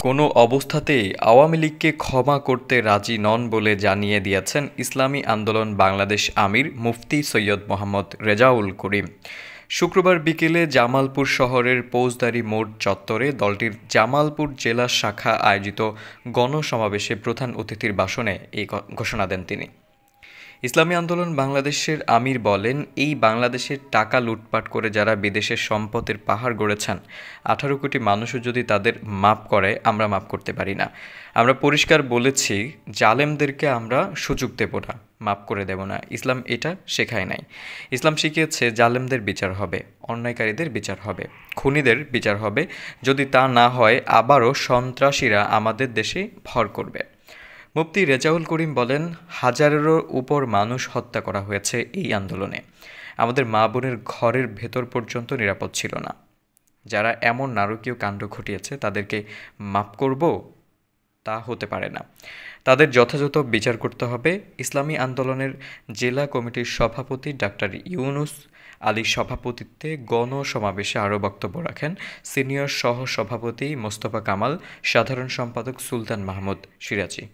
কোনো অবস্থাতেই আওয়ামী লীগকে ক্ষমা করতে রাজি নন বলে জানিয়ে দিয়েছেন ইসলামী আন্দোলন বাংলাদেশ আমির মুফতি সৈয়দ মোহাম্মদ রেজাউল করিম। শুক্রবার বিকেলে জামালপুর শহরের ফৌজদারি মোড় চত্বরে দলটির জামালপুর জেলা শাখা আয়োজিত গণসমাবেশে প্রধান অতিথির ভাষণে এই ঘোষণা দেন তিনি। ইসলামী আন্দোলন বাংলাদেশের আমির বলেন, এই বাংলাদেশের টাকা লুটপাট করে যারা বিদেশের সম্পদের পাহাড় গড়েছেন, ১৮ কোটি মানুষও যদি তাদের মাপ করে, আমরা মাপ করতে পারি না। আমরা পরিষ্কার বলেছি, জালেমদেরকে আমরা সুযোগ দেব না, মাপ করে দেব না। ইসলাম এটা শেখায় নাই। ইসলাম শিখিয়েছে জালেমদের বিচার হবে, অন্যায়কারীদের বিচার হবে, খুনিদের বিচার হবে। যদি তা না হয় আবারও সন্ত্রাসীরা আমাদের দেশে ভর করবে। মুফতি রেজাউল করিম বলেন, হাজারেরও উপর মানুষ হত্যা করা হয়েছে এই আন্দোলনে। আমাদের মা বোনের ঘরের ভেতর পর্যন্ত নিরাপদ ছিল না। যারা এমন নারকীয় কাণ্ড ঘটিয়েছে তাদেরকে মাপ করব, তা হতে পারে না। তাদের যথাযথ বিচার করতে হবে। ইসলামী আন্দোলনের জেলা কমিটির সভাপতি ডাক্তার ইউনুস আলীর সভাপতিত্বে গণসমাবেশে আরও বক্তব্য রাখেন সিনিয়র সহ সভাপতি মোস্তফা কামাল, সাধারণ সম্পাদক সুলতান মাহমুদ সিরাজি।